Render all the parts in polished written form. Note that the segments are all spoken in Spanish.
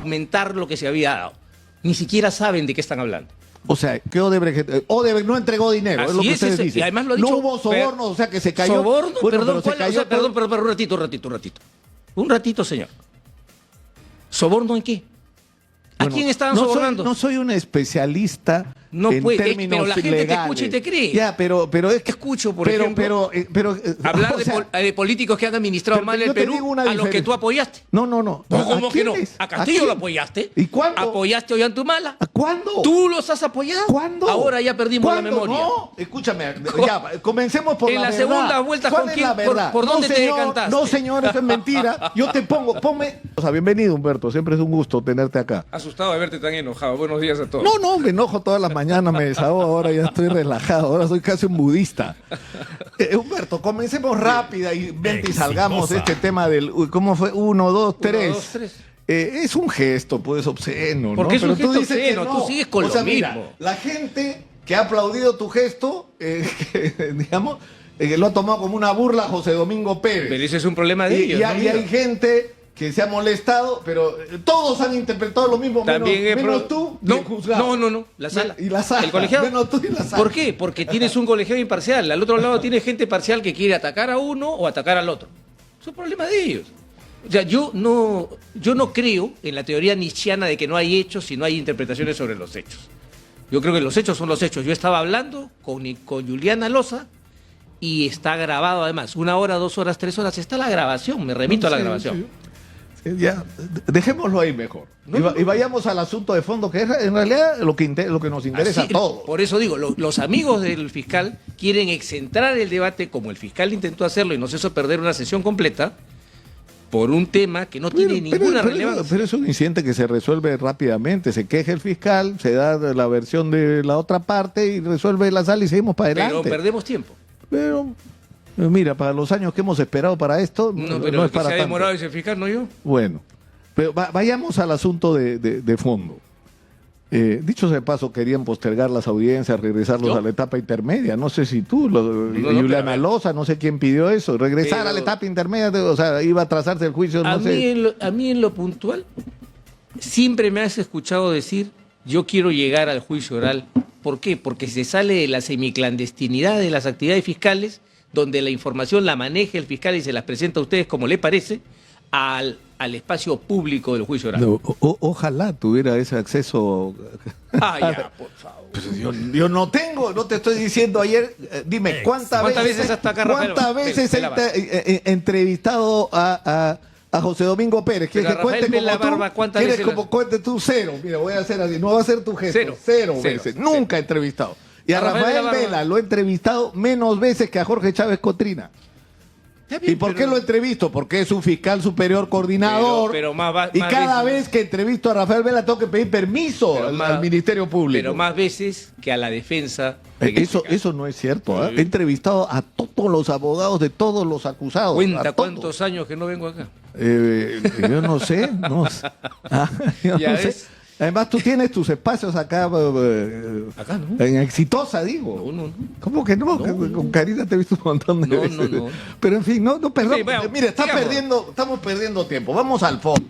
documentar lo que se había dado. Ni siquiera saben de qué están hablando. O sea, que Odebrecht no entregó dinero, es lo que ustedes dicen. Y además lo ha dicho, no hubo soborno, o sea que se cayó. ¿Soborno? Bueno, Perdón, pero se cayó perdón, un ratito. Un ratito, señor. ¿Soborno en qué? ¿A quién estaban sobornando? No soy un especialista en términos pero la gente legales. te escucha y te cree. Ya, pero es que escucho, por ejemplo, hablar de políticos que han administrado mal el Perú a los que tú apoyaste. No. ¿Cómo que no? ¿A Castillo lo apoyaste? ¿Y cuándo? ¿Apoyaste a Ollantumala? ¿A cuándo? ¿Tú los has apoyado? ¿Cuándo? Ahora ya perdimos la memoria. No, escúchame, ya, comencemos por en la la verdad. segunda vuelta, ¿Cuál ¿con es quién? la verdad? ¿Por dónde te decantaste? No, señor, eso es mentira. Yo te ponme... O sea, bienvenido, Humberto, siempre es un gusto tenerte acá. Asustado de verte tan enojado. Buenos días a todos. No, me enojo todas las mañanas, me desahogo, ahora ya estoy relajado, ahora soy casi un budista. Humberto, comencemos rápida y salgamos de este tema del... ¿Cómo fue? 1, 2, 3. 1, 2, 3. Es un gesto, pues, obsceno, ¿no? Porque es un Pero gesto obsceno, tú sigues con lo mira, mismo. La gente que ha aplaudido tu gesto, digamos, lo ha tomado como una burla a José Domingo Pérez. Pero ese es un problema de ellos. Y hay gente que se ha molestado, pero todos han interpretado lo mismo, menos tú y el juzgado. No, la sala. Y la sala. El colegiado. Menos tú y la sala. ¿Por qué? Porque tienes un colegiado imparcial. Al otro lado tienes gente parcial que quiere atacar a uno o atacar al otro. Es un problema de ellos. O sea, yo no creo en la teoría nietzscheana de que no hay hechos si no hay interpretaciones sobre los hechos. Yo creo que los hechos son los hechos. Yo estaba hablando con Juliana Loza y está grabado además. 1 hora, 2 horas, 3 horas. Está la grabación, me remito a la grabación. Sí. Ya, dejémoslo ahí mejor. Y vayamos al asunto de fondo, que es en realidad lo que nos interesa a todos. Por eso digo, los amigos del fiscal quieren excentrar el debate, como el fiscal intentó hacerlo y nos hizo perder una sesión completa, por un tema que no tiene ninguna relevancia. Pero es un incidente que se resuelve rápidamente. Se queja el fiscal, se da la versión de la otra parte y resuelve la sala y seguimos para adelante. Pero perdemos tiempo. Pero... Mira, para los años que hemos esperado para esto, pero no es para se ha demorado tanto. ese fiscal, no yo. Bueno, pero vayamos al asunto de fondo. Dicho sea de paso, querían postergar las audiencias, regresarlos a la etapa intermedia. No sé si tú, Juliana Loza, no sé quién pidió eso, regresar a la etapa intermedia, o sea, iba a trazarse el juicio, no sé. A mí en lo puntual, siempre me has escuchado decir, yo quiero llegar al juicio oral. ¿Por qué? Porque se sale de la semiclandestinidad de las actividades fiscales, donde la información la maneja el fiscal y se las presenta a ustedes como le parece, al espacio público del juicio oral. Ojalá tuviera ese acceso. Ya, por favor. Pues yo no tengo, no te estoy diciendo ayer, dime, ¿cuántas veces hasta acá ¿cuántas veces he entrevistado a José Domingo Pérez? ¿Quieres que cuente como tú? Cuente tú 0. Mira, voy a hacer así, no va a ser tu gesto. 0 veces. Nunca he entrevistado. Y a Rafael Vela lo he entrevistado menos veces que a Jorge Chávez Cotrina. Bien, ¿y por qué lo entrevisto? Porque es un fiscal superior coordinador. Y cada vez que entrevisto a Rafael Vela tengo que pedir permiso al Ministerio Público. Pero más veces que a la defensa. Eso no es cierto. He entrevistado a todos los abogados de todos los acusados. Cuenta cuántos años que no vengo acá. Yo no sé. Yo no sé. Además, tú tienes tus espacios acá, acá no. En Exitosa, digo. No. ¿Cómo que no? Con Karina te he visto un montón de veces. No. Pero en fin, perdón. Sí, bueno, mire, estamos perdiendo tiempo. Vamos al fondo.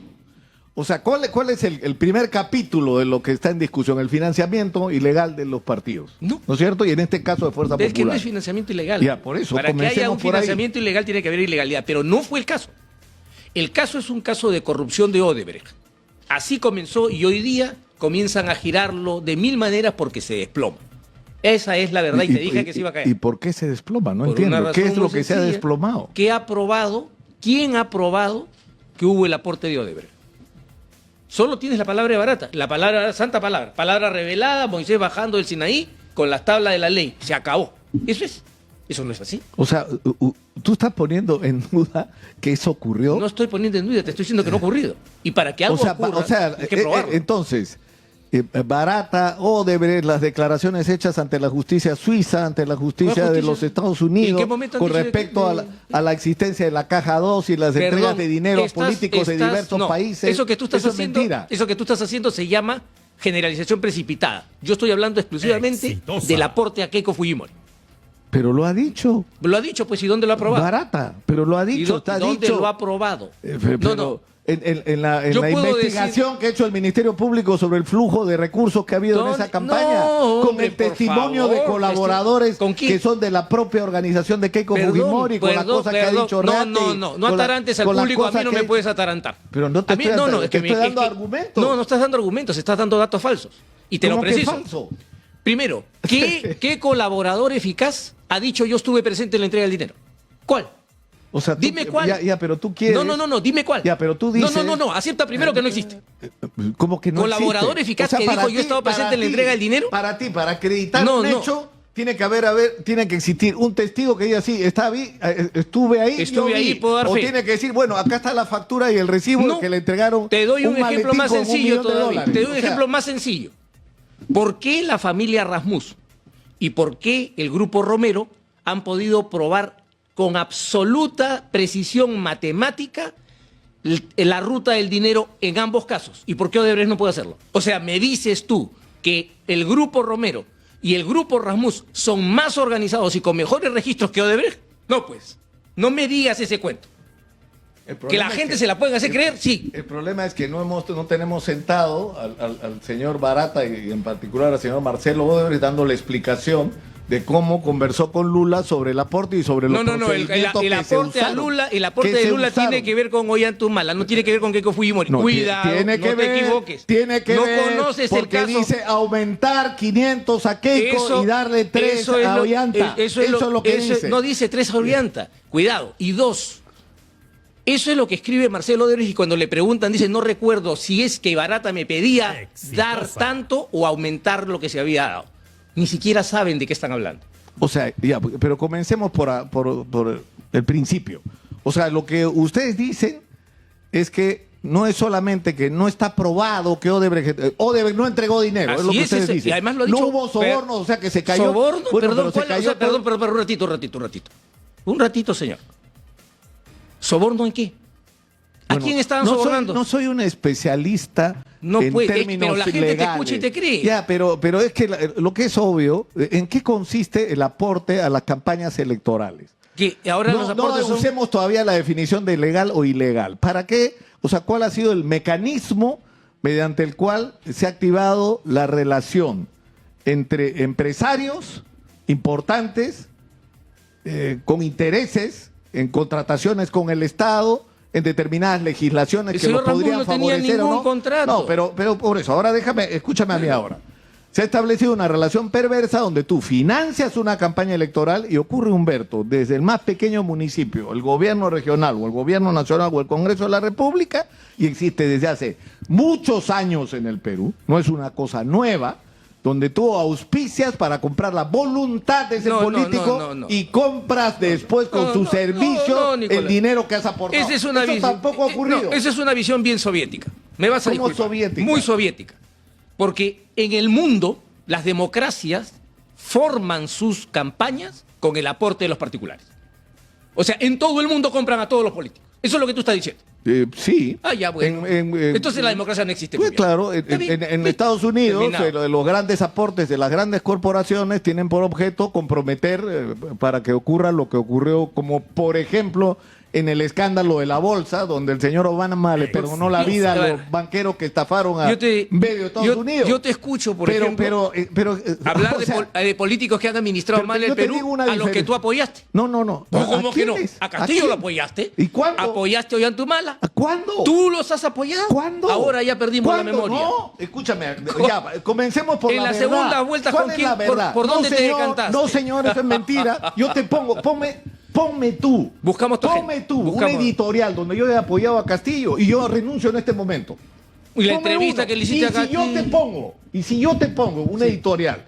O sea, ¿cuál es el primer capítulo de lo que está en discusión? El financiamiento ilegal de los partidos. ¿No es cierto? Y en este caso de Fuerza Popular. Es que no es financiamiento ilegal. Ya, por eso. Para que haya un financiamiento ilegal tiene que haber ilegalidad. Pero no fue el caso. El caso es un caso de corrupción de Odebrecht. Así comenzó y hoy día comienzan a girarlo de 1000 maneras porque se desploma. Esa es la verdad y te dije que se iba a caer. ¿Y por qué se desploma? No entiendo. ¿Qué es lo que se ha desplomado? ¿Quién ha probado que hubo el aporte de Odebrecht? Solo tienes la palabra barata, la palabra, santa palabra revelada, Moisés bajando del Sinaí con las tablas de la ley. Se acabó. Eso no es así. O sea, tú estás poniendo en duda que eso ocurrió. No estoy poniendo en duda, te estoy diciendo que no ha ocurrido. Y para que algo ocurra, hay que probarlo. Entonces, Barata, Odebrecht, las declaraciones hechas ante la justicia suiza, ante la justicia de los Estados Unidos, con respecto a la existencia de la Caja 2 y las entregas de dinero a políticos de diversos países. Eso que tú estás haciendo se llama generalización precipitada. Yo estoy hablando exclusivamente del aporte a Keiko Fujimori. Pero lo ha dicho. Lo ha dicho, pues, ¿y dónde lo ha aprobado? Barata, pero lo ha dicho, está ¿Dónde dicho. lo ha aprobado? en la investigación que ha hecho el Ministerio Público sobre el flujo de recursos que ha habido en esa campaña, con el testimonio de colaboradores que son de la propia organización de Keiko Fujimori, con la cosa que ha dicho Reati. No atarantes al público, a mí no me puedes atarantar. Pero no te estoy dando argumentos. No estás dando argumentos, estás dando datos falsos. Y te lo preciso. Falso? Primero, ¿qué colaborador eficaz ha dicho yo estuve presente en la entrega del dinero? ¿Cuál? O sea, dime cuál. Ya, pero tú quieres. No, dime cuál. Ya, pero tú dices. No, acepta primero que no existe. ¿Cómo que no colaborador existe? eficaz que dijo yo he estado presente en la entrega del dinero. Para acreditar un hecho, tiene que existir un testigo que diga sí, estuve ahí, puedo dar fe. O tiene que decir, bueno, acá está la factura y el recibo que le entregaron. Te doy un ejemplo más sencillo todavía. Te doy un ejemplo más sencillo. ¿Por qué la familia Rasmussen y por qué el grupo Romero han podido probar con absoluta precisión matemática la ruta del dinero en ambos casos? ¿Y por qué Odebrecht no puede hacerlo? O sea, me dices tú que el grupo Romero y el grupo Rasmussen son más organizados y con mejores registros que Odebrecht. No, pues, no me digas ese cuento. Que la gente se la pueden hacer creer, sí. El problema es que no tenemos sentado al señor Barata y en particular al señor Marcelo Odebrecht dando la explicación de cómo conversó con Lula sobre el aporte y sobre los procedimientos el aporte a Lula, el aporte de Lula tiene que ver con Ollanta-Humala, no tiene que ver con Keiko Fujimori. Cuidado, no te equivoques. Tiene que ver conoces porque el caso. Dice aumentar 500 a Keiko y darle 3 a Ollanta. Eso es lo que dice. No dice 3 a Ollanta. Cuidado. Y 2. Eso es lo que escribe Marcelo Odebrecht y cuando le preguntan dice no recuerdo si es que Barata me pedía dar tanto o aumentar lo que se había dado. Ni siquiera saben de qué están hablando. O sea, ya, pero comencemos por el principio. O sea, lo que ustedes dicen es que no es solamente que no está probado que Odebrecht no entregó dinero, es lo que ustedes dicen. Y además lo ha dicho, no hubo soborno, o sea que se cayó. ¿Soborno? Bueno, Perdón, un ratito, señor. ¿Soborno en qué? ¿A quién estaban sobornando? No soy un especialista en términos pero la gente legales. te escucha y te cree. Ya, pero es que lo que es obvio, ¿en qué consiste el aporte a las campañas electorales? Que ahora los aportes no usemos todavía la definición de legal o ilegal. ¿Para qué? O sea, ¿cuál ha sido el mecanismo mediante el cual se ha activado la relación entre empresarios importantes con intereses en contrataciones con el Estado, en determinadas legislaciones que lo podrían favorecer o no? Contrato. No, pero por eso, ahora escúchame a mí ahora. Se ha establecido una relación perversa donde tú financias una campaña electoral y ocurre, Humberto, desde el más pequeño municipio, el gobierno regional o el gobierno nacional o el Congreso de la República, y existe desde hace muchos años en el Perú, no es una cosa nueva, donde tú auspicias para comprar la voluntad de ese político y compras después con tu servicio el dinero que has aportado. Eso tampoco ha ocurrido. Esa es una visión bien soviética. Me vas a disculpar. Soviética? Muy soviética. Porque en el mundo las democracias forman sus campañas con el aporte de los particulares. O sea, en todo el mundo compran a todos los políticos. Eso es lo que tú estás diciendo. Sí. Ya, bueno. Entonces la democracia no existe. Pues claro, en Estados Unidos los grandes aportes de las grandes corporaciones tienen por objeto comprometer para que ocurra lo que ocurrió, como por ejemplo en el escándalo de la bolsa, donde el señor Obama le perdonó la vida a los banqueros que estafaron a medio de Estados Unidos. Yo te escucho, por ejemplo, hablar de políticos que han administrado mal el Perú a los que tú apoyaste. No. ¿Cómo que no? A Castillo lo apoyaste. ¿Y cuándo? ¿Apoyaste a Ollanta-Humala? ¿Cuándo? ¿Tú los has apoyado? ¿Cuándo? Ahora ya perdimos la memoria. No, escúchame, ya, comencemos por la verdad. En la segunda vuelta, ¿cuál es la verdad? ¿Por dónde te decantaste? No, señor, eso es mentira. Yo te pongo, ponme tú. Ponme tú un editorial donde yo he apoyado a Castillo y yo renuncio en este momento. Y la entrevista que le hiciste acá. Si yo te pongo un editorial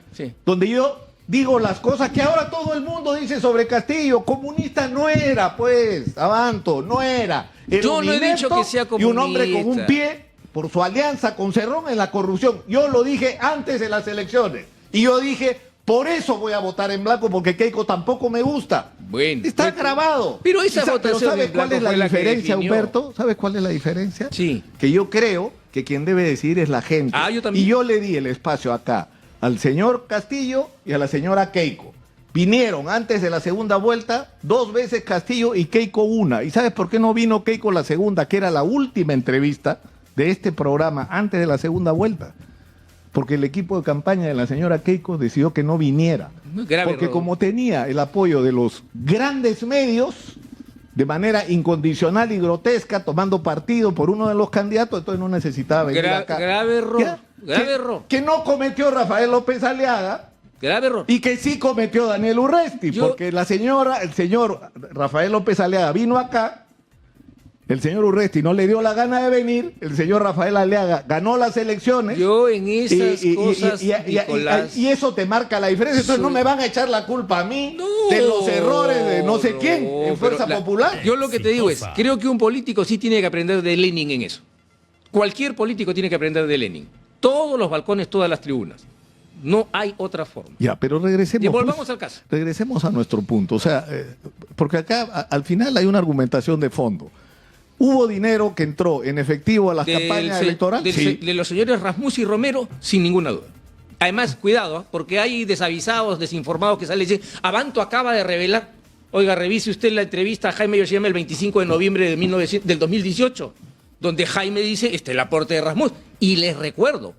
donde yo digo las cosas que ahora todo el mundo dice sobre Castillo, comunista no era, pues, Abanto, no era. Yo no he dicho que sea comunista. Y un hombre con un pie por su alianza con Cerrón en la corrupción. Yo lo dije antes de las elecciones. Y yo dije, por eso voy a votar en blanco, porque Keiko tampoco me gusta. Bueno, está grabado. Pero esa votación ¿sabes cuál es la diferencia, Humberto? ¿Sabes cuál es la diferencia? Sí. Que yo creo que quien debe decidir es la gente. Yo también. Y yo le di el espacio acá al señor Castillo y a la señora Keiko. Vinieron antes de la segunda vuelta 2 veces Castillo y Keiko una. ¿Y sabes por qué no vino Keiko la segunda, que era la última entrevista de este programa antes de la segunda vuelta? Porque el equipo de campaña de la señora Keiko decidió que no viniera. Porque como tenía el apoyo de los grandes medios, de manera incondicional y grotesca, tomando partido por uno de los candidatos, entonces no necesitaba venir acá. Grave error. Grave error. Que no cometió Rafael López Aliaga. Grave error. Y que sí cometió Daniel Urresti, porque el señor Rafael López Aliaga vino acá, el señor Urresti no le dio la gana de venir, el señor Rafael Aliaga ganó las elecciones. Yo en esas cosas, Nicolás, y eso te marca la diferencia. Entonces no me van a echar la culpa a mí de los errores de no sé quién en Fuerza Popular. Yo lo que te digo es, creo que un político sí tiene que aprender de Lenin en eso. Cualquier político tiene que aprender de Lenin. Todos los balcones, todas las tribunas. No hay otra forma. Ya, pero regresemos. Y volvamos al caso. Regresemos a nuestro punto. O sea, porque acá al final hay una argumentación de fondo. ¿Hubo dinero que entró en efectivo a las campañas electorales? Sí. De los señores Rasmussen y Romero, sin ninguna duda. Además, cuidado, porque hay desavisados, desinformados que salen y dicen, Avanto acaba de revelar. Oiga, revise usted la entrevista a Jaime Yoshiyama el 25 de noviembre del 2018, donde Jaime dice, el aporte de Rasmussen. Y les recuerdo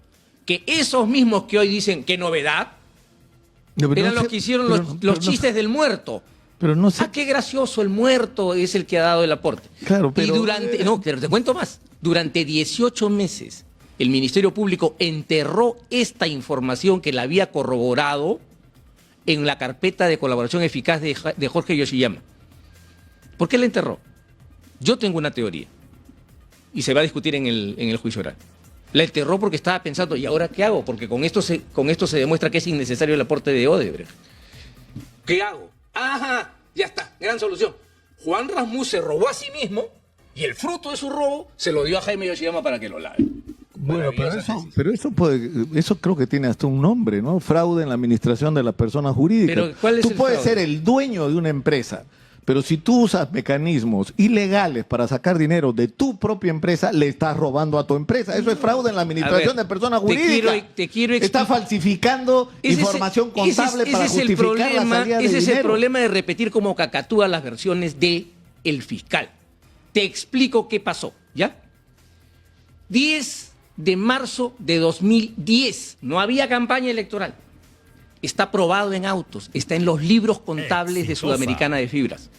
que esos mismos que hoy dicen, qué novedad, eran los que hicieron los chistes del muerto. Pero no sé. Qué gracioso, el muerto es el que ha dado el aporte. Claro, pero... pero te cuento más. Durante 18 meses, el Ministerio Público enterró esta información que la había corroborado en la carpeta de colaboración eficaz de Jorge Yoshiyama. ¿Por qué la enterró? Yo tengo una teoría, y se va a discutir en el juicio oral. La enterró porque estaba pensando, ¿y ahora qué hago? Porque con esto se demuestra que es innecesario el aporte de Odebrecht. ¿Qué hago? Ajá, ya está, gran solución. Juan Rasmussen se robó a sí mismo y el fruto de su robo se lo dio a Jaime Yoshiyama para que lo lave. Bueno, pero eso creo que tiene hasta un nombre, ¿no? Fraude en la administración de las personas jurídicas. Pero ¿cuál es Tú puedes ser el dueño de una empresa, pero si tú usas mecanismos ilegales para sacar dinero de tu propia empresa, le estás robando a tu empresa. Eso es fraude en la administración de personas jurídicas. Está falsificando información contable para justificar la salida de dinero. Ese es el problema de repetir como cacatúa las versiones de el fiscal. Te explico qué pasó, ¿ya? 10 de marzo de 2010. No había campaña electoral. Está probado en autos, está en los libros contables de Sudamericana de Fibras.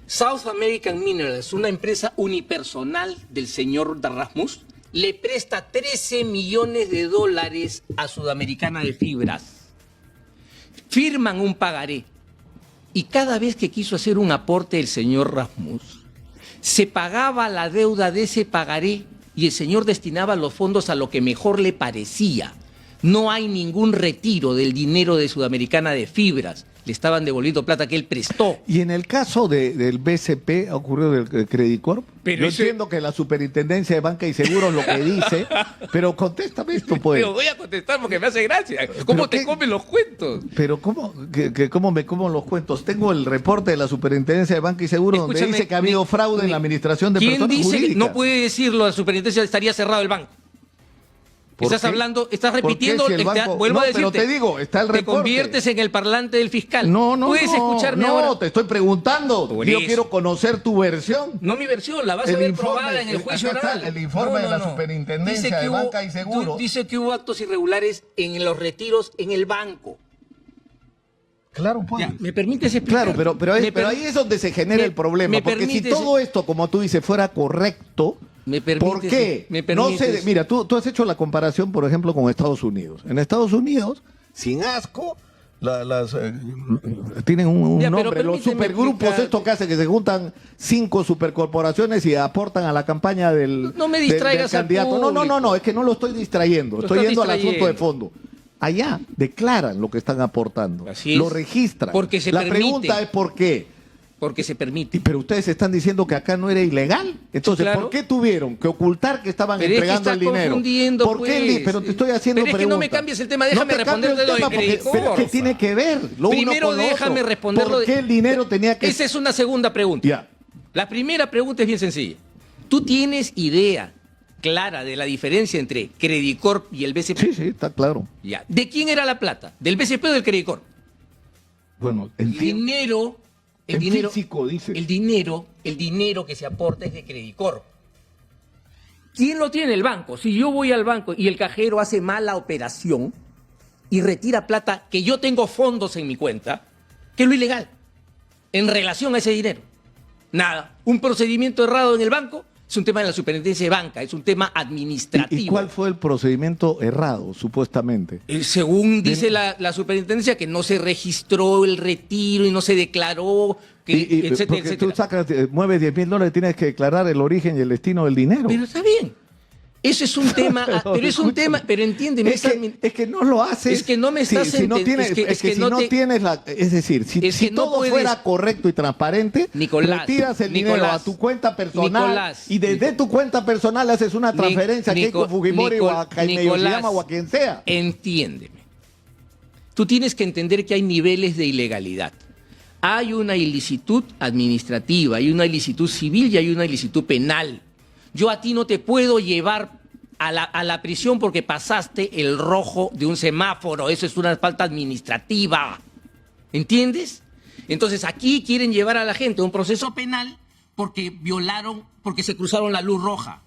South American Minerals, una empresa unipersonal del señor Rasmussen, le presta $13 millones a Sudamericana de Fibras. Firman un pagaré. Y cada vez que quiso hacer un aporte el señor Rasmussen, se pagaba la deuda de ese pagaré y el señor destinaba los fondos a lo que mejor le parecía. No hay ningún retiro del dinero de Sudamericana de Fibras. Le estaban devolviendo plata que él prestó. Y en el caso del BCP, ha ocurrido del Credicorp. Yo entiendo que la Superintendencia de Banca y Seguros lo que dice, pero contéstame esto, pues. Pero voy a contestar porque me hace gracia. ¿Cómo te comen los cuentos? Pero ¿cómo me como los cuentos? Tengo el reporte de la Superintendencia de Banca y Seguros donde dice que ha habido fraude en la administración de personas jurídicas. ¿Quién dice que no puede decirlo? La Superintendencia estaría cerrado el banco. Estás repitiendo, vuelvo a decirte, pero te digo, está el reporte. Te conviertes en el parlante del fiscal. ¿Puedes escucharme ahora? No, te estoy preguntando. Yo quiero conocer tu versión. No mi versión, la vas a ver probada en el juicio oral. El informe de la Superintendencia de Banca y Seguros. Dice que hubo actos irregulares en los retiros en el banco. Claro, pues. ¿Me permites explicar? Claro, pero ahí es donde se genera el problema. Porque si todo esto, como tú dices, fuera correcto... ¿Por qué? Mira, tú has hecho la comparación, por ejemplo, con Estados Unidos. En Estados Unidos, sin asco, tienen un nombre, los supergrupos, estos que hacen que se juntan 5 supercorporaciones y aportan a la campaña del candidato. No, es que no lo estoy distrayendo, estoy yendo al asunto de fondo. Allá declaran lo que están aportando, lo registran. La pregunta es ¿por qué? Porque se permite. Pero ustedes están diciendo que acá no era ilegal. Entonces, ¿por qué tuvieron que ocultar que estaban entregando el dinero? ¿Por qué? Pero te estoy haciendo preguntas. Es que no me cambies el tema, déjame responderte lo de Credicorp. Pero ¿qué tiene que ver? Primero déjame responder ¿Por qué el dinero tenía que...? Esa es una segunda pregunta. Ya. La primera pregunta es bien sencilla. ¿Tú tienes idea clara de la diferencia entre Credicorp y el BCP? Sí, está claro. Ya. ¿De quién era la plata? ¿Del BCP o del Credicorp? Bueno, el dinero, físico, dice. el dinero que se aporta es de Credicorp. ¿Quién lo tiene? El banco. Si yo voy al banco y el cajero hace mala operación y retira plata que yo tengo fondos en mi cuenta, ¿qué es lo ilegal en relación a ese dinero? Nada. Un procedimiento errado en el banco es un tema de la superintendencia de banca, es un tema administrativo. ¿Y cuál fue el procedimiento errado, supuestamente? Según dice la superintendencia, que no se registró el retiro y no se declaró, etcétera, porque tú mueves $10,000, tienes que declarar el origen y el destino del dinero. Pero está bien. Eso es un tema, pero es un tema, pero entiéndeme. Es que no lo haces. Es que no me estás entendiendo. Es decir, si todo fuera correcto y transparente, retiras el dinero a tu cuenta personal y desde tu cuenta personal haces una transferencia a Keiko Fujimori o a Jaime Yoshiyama o a quien sea. Entiéndeme. Tú tienes que entender que hay niveles de ilegalidad. Hay una ilicitud administrativa, hay una ilicitud civil y hay una ilicitud penal. Yo a ti no te puedo llevar a la prisión porque pasaste el rojo de un semáforo. Eso es una falta administrativa. ¿Entiendes? Entonces aquí quieren llevar a la gente a un proceso penal porque porque se cruzaron la luz roja.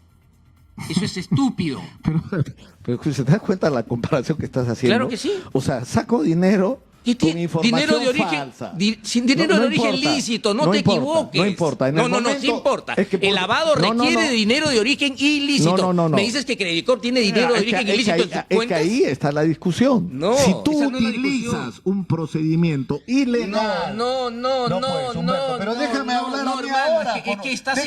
Eso es estúpido. Pero ¿se te das cuenta de la comparación que estás haciendo? Claro que sí. O sea, saco dinero con información dinero de origen, falsa. Dinero de origen lícito, no te equivoques. No importa. No, sí importa. Es que el lavado requiere dinero de origen ilícito. Me dices que Credicorp tiene dinero de origen ilícito en sus cuentas. Es que ahí está la discusión. No, si tú utilizas un procedimiento ilegal. No, pero déjame hablar a mí ahora. Es que estás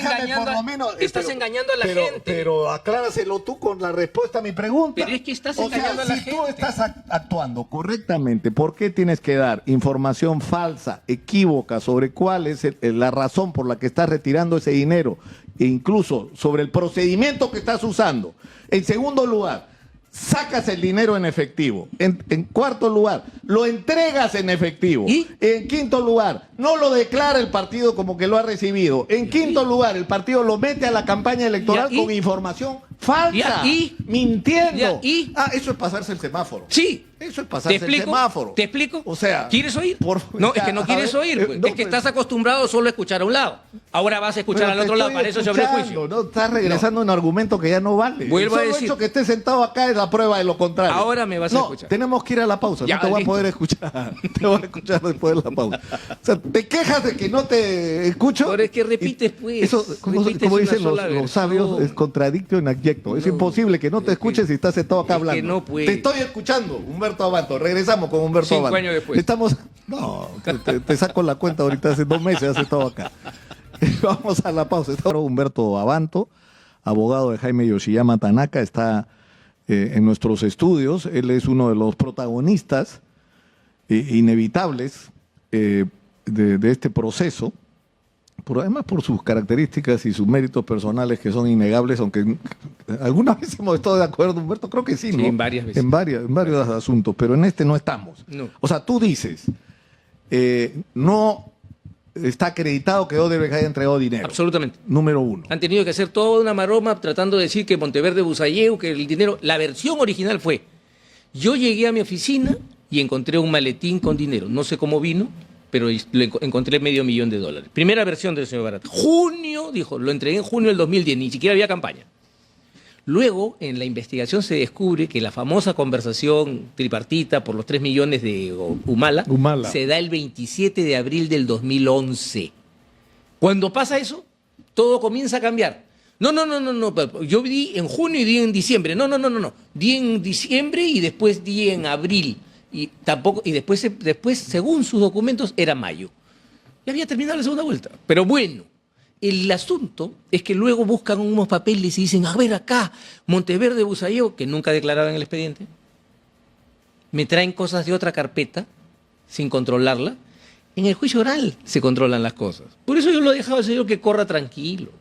engañando a la gente. Pero acláraselo tú con la respuesta a mi pregunta. Pero es que estás engañando a la gente. Si tú estás actuando correctamente, ¿por qué tienes que dar información falsa, equívoca, sobre cuál es la razón por la que estás retirando ese dinero e incluso sobre el procedimiento que estás usando? En segundo lugar, sacas el dinero en efectivo. En cuarto lugar, lo entregas en efectivo. ¿Y? En quinto lugar, no lo declara el partido como que lo ha recibido. En quinto lugar, el partido lo mete a la campaña electoral con información falsa, mintiendo. Eso es pasarse el semáforo. Sí. Eso es pasarse el semáforo. ¿Te explico? O sea, ¿quieres oír? No, es que no quieres oír. Pues. Es que estás acostumbrado solo a escuchar a un lado. Ahora vas a escuchar al otro lado. Para eso se abrió el juicio. No, estás regresando un argumento que ya no vale. Vuelvo a decir. El hecho que estés sentado acá es la prueba de lo contrario. Ahora me vas a escuchar. Tenemos que ir a la pausa. Ya, no te voy a poder escuchar. Te voy a escuchar después de la pausa. O sea, te quejas de que no te escucho. Pero es que repites, pues. Eso, como dicen los sabios, es contradictio in adjecto. Es imposible que no te escuches si estás sentado acá hablando. Que no puede. Te estoy escuchando, Humberto Abanto. Regresamos con Humberto Abanto. 5 años después. Te saco la cuenta ahorita, hace 2 meses has estado acá. Vamos a la pausa. Está ahora Humberto Abanto, abogado de Jaime Yoshiyama Tanaka, está en nuestros estudios. Él es uno de los protagonistas inevitables de este proceso, además por sus características y sus méritos personales que son innegables, aunque alguna vez hemos estado de acuerdo, Humberto, creo que sí, ¿no? Sí, en varias veces. En varios asuntos, pero en este no estamos. No. O sea, tú dices, no está acreditado que Odebrecht haya entregado dinero. Absolutamente. Número 1. Han tenido que hacer toda una maroma tratando de decir que Monteverde Busailleu, que el dinero... La versión original fue, yo llegué a mi oficina y encontré un maletín con dinero. No sé cómo vino, pero encontré $500,000. Primera versión del señor Barata. Junio, dijo, lo entregué en junio del 2010, ni siquiera había campaña. Luego, en la investigación se descubre que la famosa conversación tripartita por los 3 millones de Humala se da el 27 de abril del 2011. Cuando pasa eso, todo comienza a cambiar. No. Yo di en junio y di en diciembre. No. Di en diciembre y después di en abril. Y después, según sus documentos, era mayo. Ya había terminado la segunda vuelta. Pero bueno, el asunto es que luego buscan unos papeles y dicen, a ver acá, Monteverde Busailleu, que nunca declaraba en el expediente, me traen cosas de otra carpeta, sin controlarla. En el juicio oral se controlan las cosas. Por eso yo lo he dejado al señor que corra tranquilo.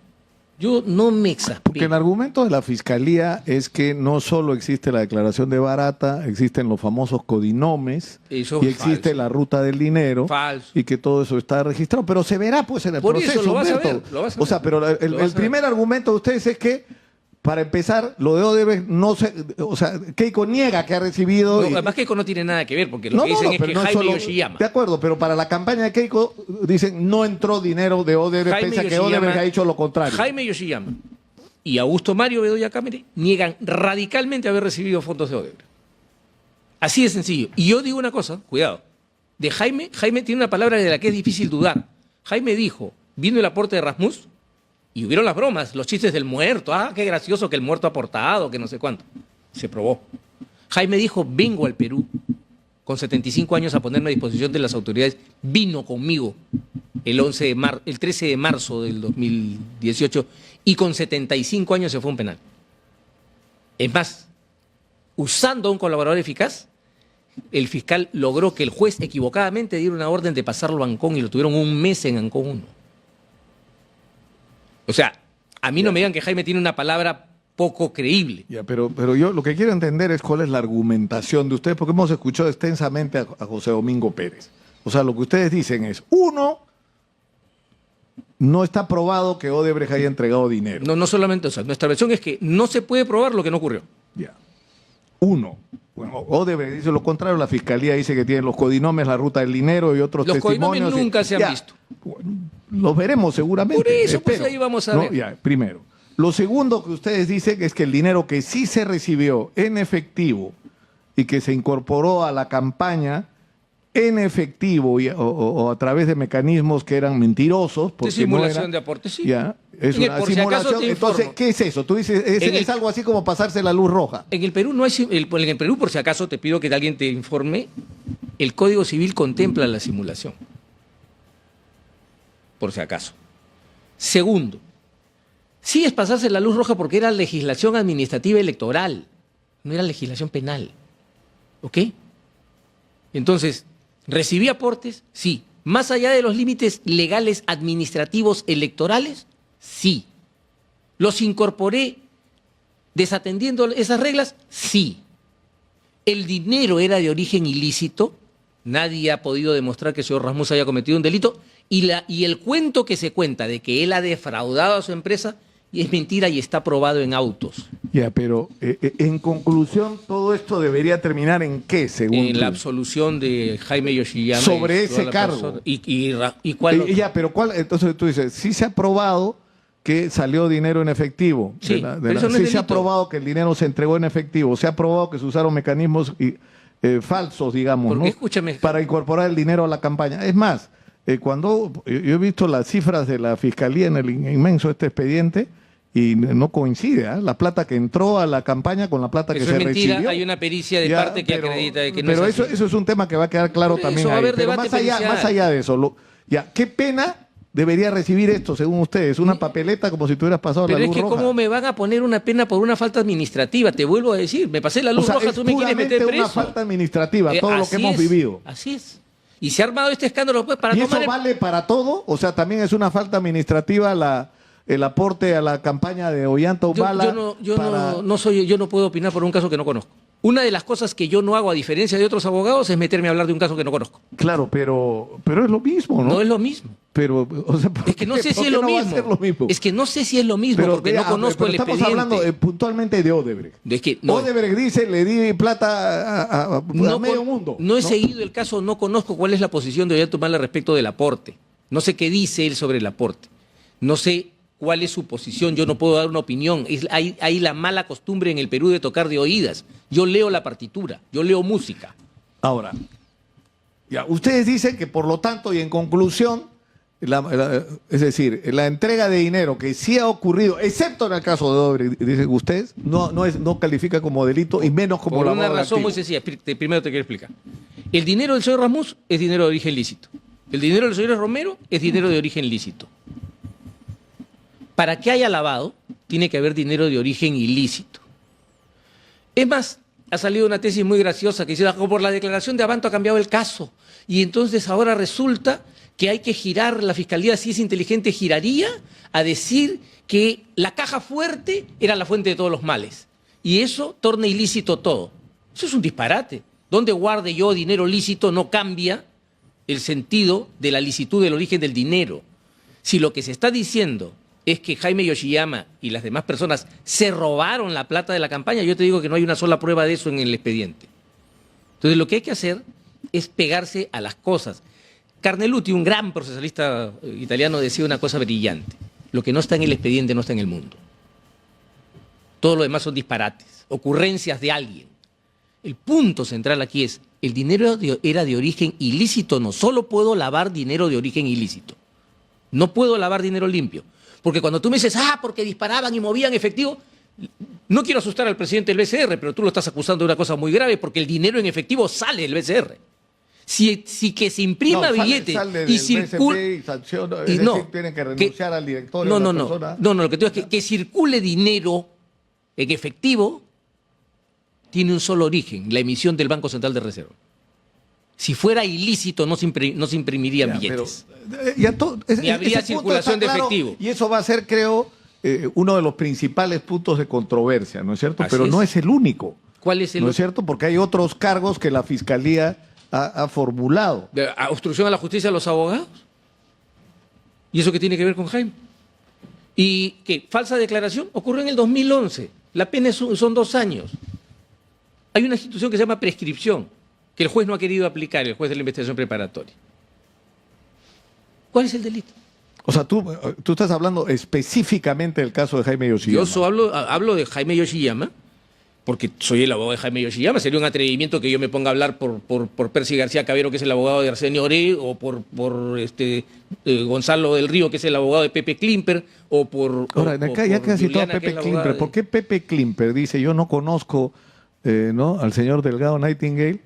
Yo no me exaspero. Porque el argumento de la Fiscalía es que no solo existe la declaración de Barata, existen los famosos codinomes y existe la ruta del dinero. Falso. Y que todo eso está registrado. Pero se verá pues en el proceso. Por eso lo vas a ver. O sea, pero el primer argumento de ustedes es que para empezar, lo de Odebrecht no se... O sea, Keiko niega que ha recibido... Además Keiko no tiene nada que ver, porque lo que dicen es que Jaime Yoshiyama... De acuerdo, pero para la campaña de Keiko dicen no entró dinero de Odebrecht, pese a que Odebrecht ha dicho lo contrario. Jaime Yoshiyama y Augusto Mario Bedoya Cámara niegan radicalmente haber recibido fondos de Odebrecht. Así de sencillo. Y yo digo una cosa, cuidado. De Jaime tiene una palabra de la que es difícil dudar. Jaime dijo, vino el aporte de Rasmus... Y hubieron las bromas, los chistes del muerto. Ah, qué gracioso que el muerto ha aportado, que no sé cuánto. Se probó. Jaime dijo, vengo al Perú con 75 años a ponerme a disposición de las autoridades. Vino conmigo el 13 de marzo del 2018 y con 75 años se fue a un penal. Es más, usando a un colaborador eficaz, el fiscal logró que el juez equivocadamente diera una orden de pasarlo a Ancón y lo tuvieron un mes en Ancón 1. O sea, a mí no me digan que Jaime tiene una palabra poco creíble. Ya, pero yo lo que quiero entender es cuál es la argumentación de ustedes, porque hemos escuchado extensamente a José Domingo Pérez. O sea, lo que ustedes dicen es, uno, no está probado que Odebrecht haya entregado dinero. No solamente, o sea, nuestra versión es que no se puede probar lo que no ocurrió. Ya. Uno. Bueno, Odebrecht dice lo contrario, la Fiscalía dice que tienen los codinomes, la ruta del dinero y otros testimonios. Los codinomes nunca se han visto. Bueno, los veremos seguramente. Por eso, pues ahí vamos a ver. Ya, primero. Lo segundo que ustedes dicen es que el dinero que sí se recibió en efectivo y que se incorporó a la campaña en efectivo o a través de mecanismos que eran mentirosos. De simulación de aporte, sí. Ya, es una simulación. Entonces, ¿qué es eso? Tú dices, es algo así como pasarse la luz roja. En el Perú no hay, en el Perú, por si acaso, te pido que alguien te informe, el Código Civil contempla la simulación. Por si acaso. Segundo, sí es pasarse la luz roja porque era legislación administrativa electoral, no era legislación penal. ¿Ok? Entonces, ¿recibí aportes? Sí. ¿Más allá de los límites legales administrativos electorales? Sí. ¿Los incorporé desatendiendo esas reglas? Sí. ¿El dinero era de origen ilícito? Nadie ha podido demostrar que el señor Rasmus haya cometido un delito. Y el cuento que se cuenta de que él ha defraudado a su empresa es mentira y está probado en autos. Ya, pero en conclusión, todo esto debería terminar ¿en qué, según En la absolución de Jaime Yoshiyama. Sobre ese cargo. ¿Y cuál otro? Ya, pero ¿cuál? Entonces tú dices, sí se ha probado que salió dinero en efectivo. Sí, pero eso no es delito. Se ha probado que el dinero se entregó en efectivo. Se ha probado que se usaron mecanismos falsos, digamos, porque, ¿no? Escúchame, para incorporar el dinero a la campaña. Es más, cuando yo he visto las cifras de la Fiscalía en el inmenso expediente y no coincide, la plata que entró a la campaña con la plata que se recibió. Eso es mentira, hay una pericia de parte que acredita que no pero es así. Eso es un tema que va a quedar claro por también eso, ahí. Pero más allá de eso, ¿qué pena debería recibir esto según ustedes? ¿Una papeleta como si tuvieras pasado la luz roja? Pero es que ¿cómo me van a poner una pena por una falta administrativa? Te vuelvo a decir, me pasé la luz roja, tú me quieres meter preso. Es una falta administrativa, todo lo que hemos vivido. Así es. Y se ha armado este escándalo pues para ¿Y eso vale para todo? O sea, también es una falta administrativa el aporte a la campaña de Ollanta Humala. Yo no puedo opinar por un caso que no conozco. Una de las cosas que yo no hago, a diferencia de otros abogados, es meterme a hablar de un caso que no conozco. Claro, pero es lo mismo, ¿no? No es lo mismo. Pero, o sea, es que no sé si es lo mismo. Es que no sé si es lo mismo porque no conozco el expediente. Estamos hablando puntualmente de Odebrecht. Odebrecht dice, le di plata a medio mundo. No he seguido el caso, no conozco cuál es la posición de Ollanta Humala respecto del aporte. No sé qué dice él sobre el aporte. No sé cuál es su posición, yo no puedo dar una opinión. Hay la mala costumbre en el Perú de tocar de oídas. Yo leo la partitura, yo leo música. Ahora, ya, ustedes dicen que por lo tanto y en conclusión, es decir, la entrega de dinero que sí ha ocurrido, excepto en el caso de Odebrecht, dicen ustedes, no califica como delito y menos como lavado de activos. Por una razón muy sencilla, primero te quiero explicar. El dinero del señor Rasmus es dinero de origen lícito. El dinero del señor Romero es dinero de origen lícito. Para que haya lavado, tiene que haber dinero de origen ilícito. Es más, ha salido una tesis muy graciosa que dice, por la declaración de Abanto ha cambiado el caso. Y entonces ahora resulta que hay que girar, la Fiscalía, si es inteligente, giraría a decir que la caja fuerte era la fuente de todos los males. Y eso torna ilícito todo. Eso es un disparate. Donde guarde yo dinero lícito no cambia el sentido de la licitud del origen del dinero. Si lo que se está diciendo es que Jaime Yoshiyama y las demás personas se robaron la plata de la campaña, yo te digo que no hay una sola prueba de eso en el expediente. Entonces lo que hay que hacer es pegarse a las cosas. Carneluti, un gran procesalista italiano, decía una cosa brillante: lo que no está en el expediente no está en el mundo. Todo lo demás son disparates, ocurrencias de alguien. El punto central aquí es, el dinero era de origen ilícito, no solo puedo lavar dinero de origen ilícito, no puedo lavar dinero limpio. Porque cuando tú me dices, porque disparaban y movían efectivo, no quiero asustar al presidente del BCR, pero tú lo estás acusando de una cosa muy grave, porque el dinero en efectivo sale del BCR. Si que se imprima billete y circula... tienen que renunciar al directorio. No, lo que te digo es que circule dinero en efectivo tiene un solo origen, la emisión del Banco Central de Reserva. Si fuera ilícito no se imprimirían billetes. Ni habría circulación de efectivo. Y eso va a ser, creo, uno de los principales puntos de controversia, ¿no es cierto? Pero no es el único. ¿Cuál es el ¿No es cierto? Porque hay otros cargos que la Fiscalía ha formulado. ¿Obstrucción a la justicia de los abogados? ¿Y eso qué tiene que ver con Jaime? ¿Y qué? ¿Falsa declaración? Ocurrió en el 2011. La pena son 2 años. Hay una institución que se llama prescripción, que el juez no ha querido aplicar, el juez de la investigación preparatoria. ¿Cuál es el delito? O sea, tú estás hablando específicamente del caso de Jaime Yoshiyama. Yo hablo de Jaime Yoshiyama, porque soy el abogado de Jaime Yoshiyama. Sería un atrevimiento que yo me ponga a hablar por Percy García Cabero, que es el abogado de Arsenio Oré, o por Gonzalo del Río, que es el abogado de Pepe Klimper, o por... Ahora, acá ya que has citado a Pepe Klimper, ¿por qué Pepe Klimper dice, yo no conozco al señor Delgado Nightingale?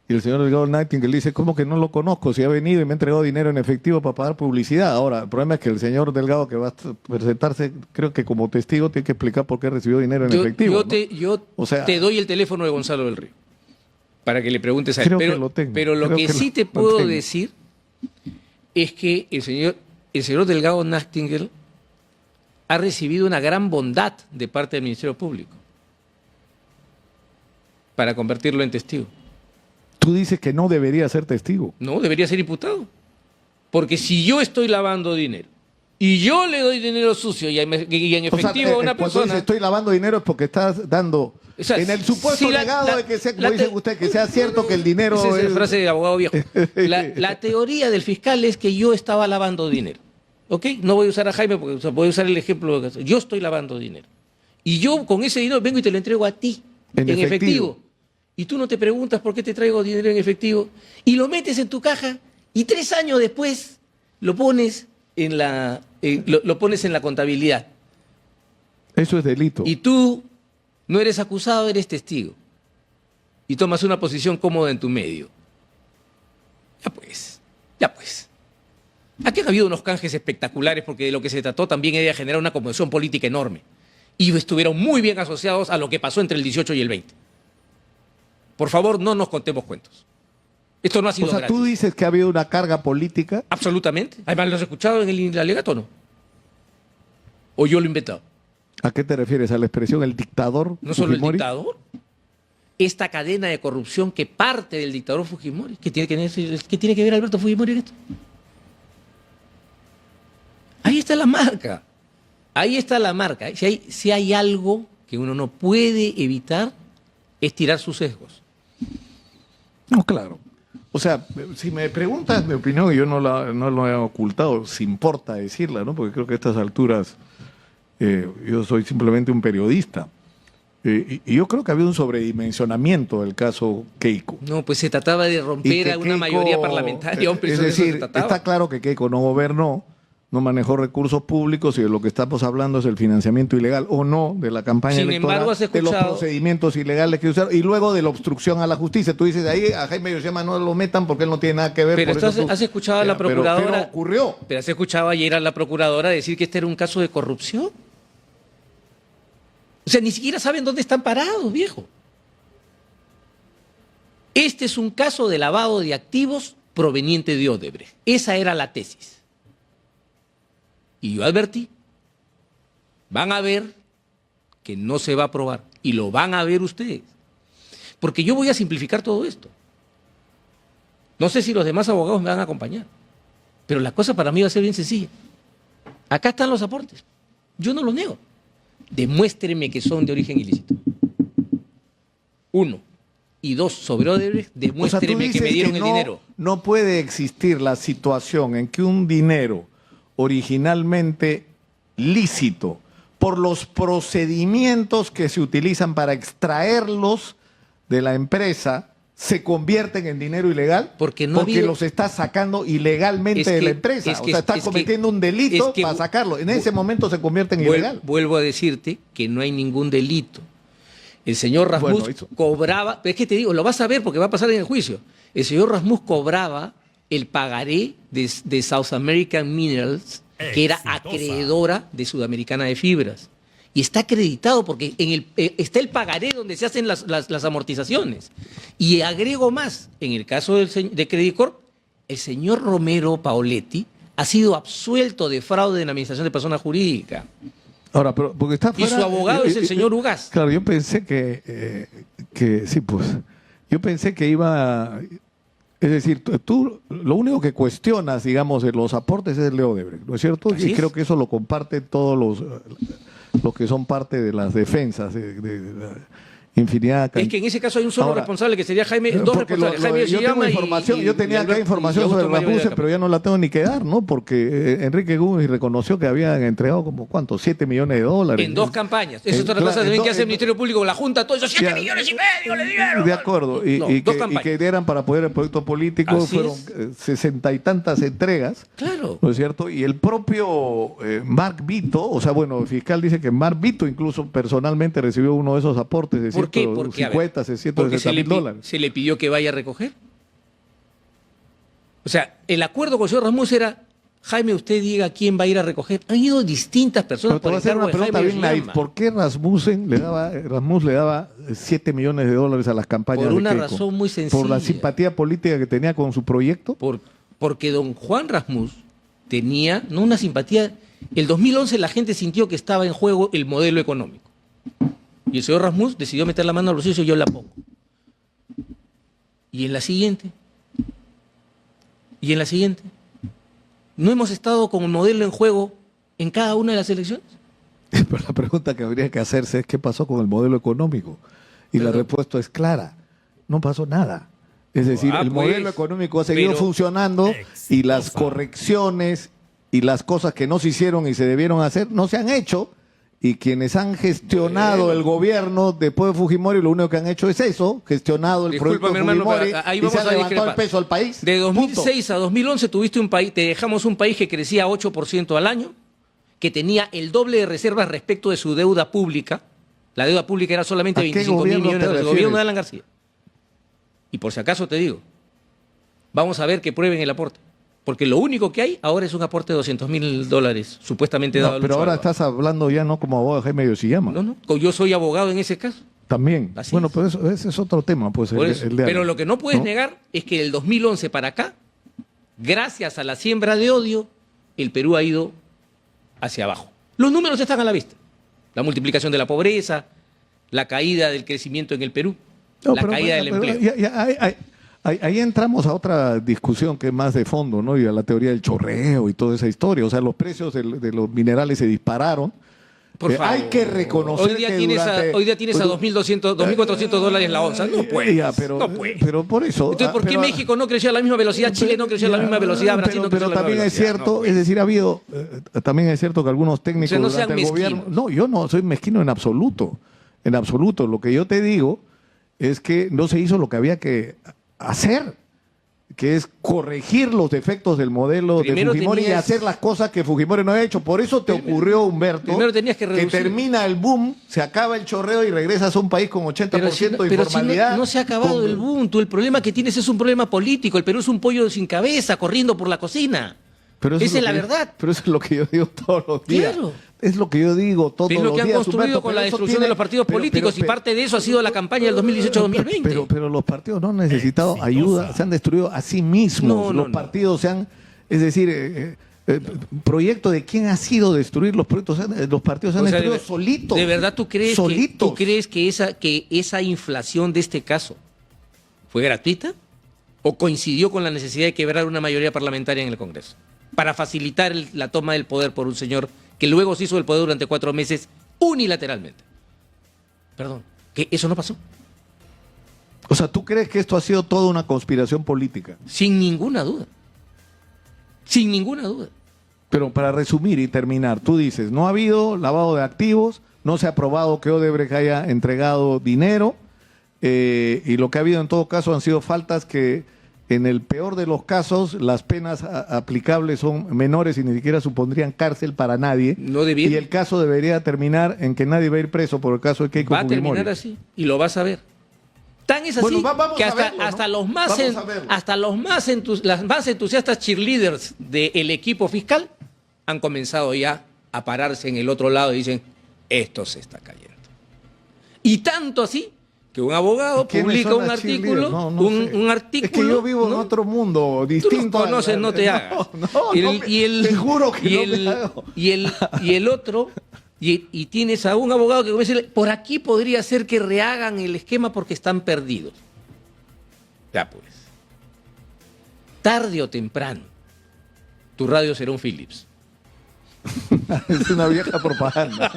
Y el señor Delgado Nightingale dice, ¿cómo que no lo conozco? Si ha venido y me ha entregado dinero en efectivo para pagar publicidad. Ahora, el problema es que el señor Delgado, que va a presentarse, creo que como testigo, tiene que explicar por qué recibió dinero en efectivo. Yo te doy el teléfono de Gonzalo del Río para que le preguntes a él. Pero lo que sí te puedo decir es que el señor Delgado Nightingale ha recibido una gran bondad de parte del Ministerio Público para convertirlo en testigo. Tú dices que no debería ser testigo. No, debería ser imputado. Porque si yo estoy lavando dinero y yo le doy dinero sucio y en efectivo a una persona... Cuando estoy lavando dinero es porque estás dando... en el supuesto legado de que sea, como dice usted, que sea cierto que el dinero... Esa es la frase de abogado viejo. La teoría del fiscal es que yo estaba lavando dinero. ¿Ok? No voy a usar a Jaime porque voy a usar el ejemplo. Yo estoy lavando dinero. Y yo con ese dinero vengo y te lo entrego a ti. En efectivo. Y tú no te preguntas por qué te traigo dinero en efectivo y lo metes en tu caja y 3 años después lo pones en la contabilidad. Eso es delito. Y tú no eres acusado, eres testigo. Y tomas una posición cómoda en tu medio. Ya pues. Aquí han habido unos canjes espectaculares porque de lo que se trató también era generar una conmoción política enorme. Y estuvieron muy bien asociados a lo que pasó entre el 18 y el 20. Por favor, no nos contemos cuentos. Esto no ha sido gratis. ¿Tú dices que ha habido una carga política? Absolutamente. Además, ¿lo has escuchado en el alegato o no? ¿O yo lo he inventado? ¿A qué te refieres? ¿A la expresión el dictador? No solo Fujimori. El dictador. Esta cadena de corrupción que parte del dictador Fujimori. ¿Qué tiene que ver Alberto Fujimori en esto? Ahí está la marca. Ahí está la marca. Si hay algo que uno no puede evitar, es tirar sus sesgos. No, claro. O sea, si me preguntas mi opinión, yo no lo he ocultado, si importa decirla, ¿no? Porque creo que a estas alturas yo soy simplemente un periodista. Y yo creo que ha habido un sobredimensionamiento del caso Keiko. No, pues se trataba de romper a una mayoría parlamentaria. Es decir, está claro que Keiko no gobernó, no manejó recursos públicos y de lo que estamos hablando es el financiamiento ilegal o no de la campaña electoral, de los procedimientos ilegales que usaron y luego de la obstrucción a la justicia. Tú dices, ahí a Jaime Yoshiyama no lo metan porque él no tiene nada que ver. Pero has escuchado a la procuradora... Pero ocurrió. Pero has escuchado ayer a la procuradora decir que este era un caso de corrupción. O sea, ni siquiera saben dónde están parados, viejo. Este es un caso de lavado de activos proveniente de Odebrecht. Esa era la tesis. Y yo advertí, van a ver que no se va a aprobar. Y lo van a ver ustedes. Porque yo voy a simplificar todo esto. No sé si los demás abogados me van a acompañar. Pero la cosa para mí va a ser bien sencilla. Acá están los aportes. Yo no los niego. Demuéstreme que son de origen ilícito. 1. Y 2, sobre Odebrecht, demuéstreme que me dieron el dinero. No puede existir la situación en que un dinero originalmente lícito, por los procedimientos que se utilizan para extraerlos de la empresa, se convierten en dinero ilegal porque los está sacando ilegalmente de la empresa. O sea, está cometiendo un delito para sacarlo. En ese momento se convierte en ilegal. Vuelvo a decirte que no hay ningún delito. El señor Rasmus cobraba, pero es que te digo, lo vas a ver porque va a pasar en el juicio. El señor Rasmus cobraba el pagaré de South American Minerals, que era acreedora de Sudamericana de Fibras. Y está acreditado porque está el pagaré donde se hacen las amortizaciones. Y agrego más, en el caso de Credit Corp, el señor Romero Paoletti ha sido absuelto de fraude en la administración de persona jurídica. Ahora, pero porque está fuera, y su abogado es el señor Ugaz. Claro, yo pensé que sí, pues. Yo pensé que iba. Es decir, tú lo único que cuestionas, digamos, de los aportes es el de Odebrecht, ¿no es cierto? Así y es. Creo que eso lo comparten todos los que son parte de las defensas de infinidad. Es que en ese caso hay un solo responsable que sería Jaime, dos responsables, Jaime Yoshiyama yo tenía acá información sobre Rasmussen, pero ya no la tengo ni que dar, ¿no? Porque Enrique Guzmán reconoció que habían entregado como, ¿cuánto? 7 millones de dólares. En 2 campañas. Eso es otra cosa también que hace el Ministerio Público, la Junta, todo eso, 7 millones y medio le dieron. De acuerdo, y que eran para apoyar el proyecto político, Así fueron 60 y tantas entregas, claro, ¿no es cierto? Y el propio Mark Vito, o sea, bueno, el fiscal dice que Mark Vito incluso personalmente recibió uno de esos aportes de ¿Por qué? Porque, 660 mil dólares. ¿Se le pidió que vaya a recoger? O sea, el acuerdo con el señor Rasmussen era, Jaime, usted diga quién va a ir a recoger. Han ido distintas personas por encargo de Jaime Yoshiyama. ¿Por qué Rasmus le daba 7 millones de dólares a las campañas de Keiko? Por una razón muy sencilla. ¿Por la simpatía política que tenía con su proyecto? Porque don Juan Rasmus tenía, no una simpatía, el 2011 la gente sintió que estaba en juego el modelo económico. Y el señor Rasmus decidió meter la mano al bolsillo y yo la pongo. Y en la siguiente. ¿No hemos estado con el modelo en juego en cada una de las elecciones? Pero la pregunta que habría que hacerse es ¿qué pasó con el modelo económico? Y la respuesta es clara. No pasó nada. Es decir, el modelo económico ha seguido funcionando y las correcciones y las cosas que no se hicieron y se debieron hacer no se han hecho. Y quienes han gestionado el gobierno después de Fujimori, lo único que han hecho es eso, gestionado el proyecto de Fujimori y se ha levantado el peso al país. De 2006 a 2011 tuviste un país, te dejamos un país que crecía 8% al año, que tenía el doble de reservas respecto de su deuda pública. La deuda pública era solamente 25 mil millones de dólares. El gobierno de Alan García. Y por si acaso te digo, vamos a ver que prueben el aporte. Porque lo único que hay ahora es un aporte de 200 mil dólares, supuestamente dado al Pero ahora estás hablando ya no como abogado de Jaime Yoshiyama. No, yo soy abogado en ese caso. También. Así bueno, es. pero ese es otro tema. Pues, pero lo que no puedes negar es que del 2011 para acá, gracias a la siembra de odio, el Perú ha ido hacia abajo. Los números están a la vista. La multiplicación de la pobreza, la caída del crecimiento en el Perú, caída del empleo. Ahí entramos a otra discusión que es más de fondo, ¿no? Y a la teoría del chorreo y toda esa historia. O sea, los precios de los minerales se dispararon. Por favor. Hay que reconocer hoy día tienes a 2.200, 2.400 dólares la onza. No puedes. Pero por eso. Entonces, ¿por qué México no creció a la misma velocidad? Chile no creció a la misma velocidad. Brasil no creció a la misma velocidad. Pero también es cierto, es decir, ha habido. También es cierto que algunos técnicos durante el gobierno. No, yo no soy mezquino en absoluto. En absoluto. Lo que yo te digo es que no se hizo lo que había que hacer, que es corregir los defectos del modelo de Fujimori y hacer las cosas que Fujimori no ha hecho. Por eso te ocurrió, Humberto, que termina el boom, se acaba el chorreo y regresas a un país con 80% de informalidad. Si no se ha acabado el boom. El problema que tienes es un problema político. El Perú es un pollo sin cabeza corriendo por la cocina. Esa es la verdad. Pero eso es lo que yo digo todos los días. Claro. Es lo que yo digo todos los días. Es lo que han construido con la destrucción de los partidos políticos y parte de eso ha sido la campaña del 2018-2020. Pero los partidos no han necesitado ayuda, se han destruido a sí mismos. Los partidos se han, es decir, proyecto de quién ha sido destruir los proyectos, los partidos se han destruido solitos. ¿De verdad tú crees que esa inflación de este caso fue gratuita o coincidió con la necesidad de quebrar una mayoría parlamentaria en el Congreso para facilitar la toma del poder por un señor que luego se hizo del poder durante 4 meses unilateralmente. Perdón, ¿que eso no pasó? O sea, ¿tú crees que esto ha sido toda una conspiración política? Sin ninguna duda. Sin ninguna duda. Pero para resumir y terminar, tú dices, no ha habido lavado de activos, no se ha probado que Odebrecht haya entregado dinero, y lo que ha habido en todo caso han sido faltas que, en el peor de los casos, las penas aplicables son menores y ni siquiera supondrían cárcel para nadie. No debiera. Y el caso debería terminar en que nadie va a ir preso por el caso de Keiko Fujimori. Va a terminar así, y lo vas a ver. Tan es así que hasta los más entusiastas cheerleaders del equipo fiscal han comenzado ya a pararse en el otro lado y dicen, esto se está cayendo. Y tanto así que un abogado publica un artículo, un artículo. Es que yo vivo en otro mundo distinto. Tú los conoces, no te hagas. Te juro que no me hago. Y el otro, y tienes a un abogado que comienza a decir, por aquí podría ser que rehagan el esquema porque están perdidos. Ya pues. Tarde o temprano, tu radio será un Philips. Es una vieja propaganda.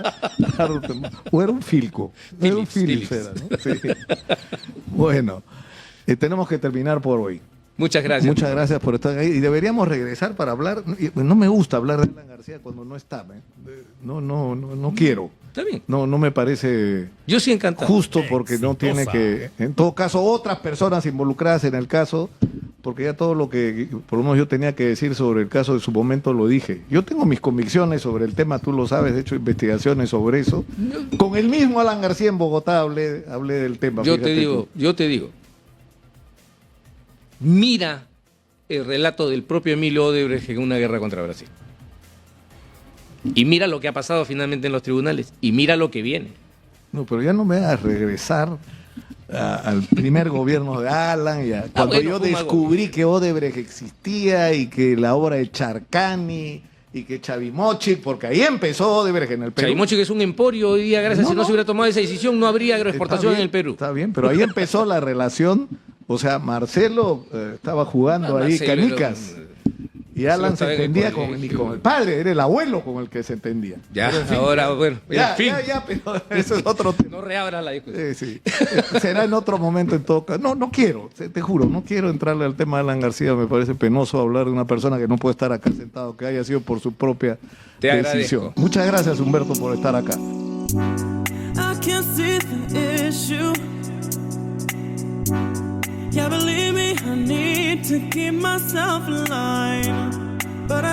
O era un Filco. Era un Philips. Era, ¿no? Sí. Bueno, tenemos que terminar por hoy. Muchas gracias. Muchas gracias por estar ahí. Y deberíamos regresar para hablar. No me gusta hablar de Alan García cuando no está. No quiero. Está bien. No me parece. Yo sí encantado. Justo porque no tiene que. En todo caso, otras personas involucradas en el caso. Porque ya todo lo que, por lo menos yo tenía que decir sobre el caso de su momento lo dije. Yo tengo mis convicciones sobre el tema, tú lo sabes, he hecho investigaciones sobre eso. Con el mismo Alan García en Bogotá hablé del tema. Yo te digo, mira el relato del propio Emilio Odebrecht en una guerra contra Brasil. Y mira lo que ha pasado finalmente en los tribunales. Y mira lo que viene. No, pero ya no me vas a regresar al primer gobierno de Alan, cuando yo descubrí que Odebrecht existía y que la obra de Charcani y que Chavimochic, porque ahí empezó Odebrecht en el Perú. Chavimochic es un emporio hoy día, gracias, si no se hubiera tomado esa decisión no habría agroexportación en el Perú. Está bien, pero ahí empezó la relación, o sea, Marcelo estaba jugando ahí canicas. Y Alan se entendía con el padre, era el abuelo con el que se entendía. Ya, ahora, bueno, ya, pero eso es otro tema. No reabras la discusión. Sí. Será en otro momento en todo caso. No quiero, te juro, no quiero entrarle al tema de Alan García. Me parece penoso hablar de una persona que no puede estar acá sentado, que haya sido por su propia decisión. Agradezco. Muchas gracias, Humberto, por estar acá. Yeah, believe me, I need to keep myself alive. But I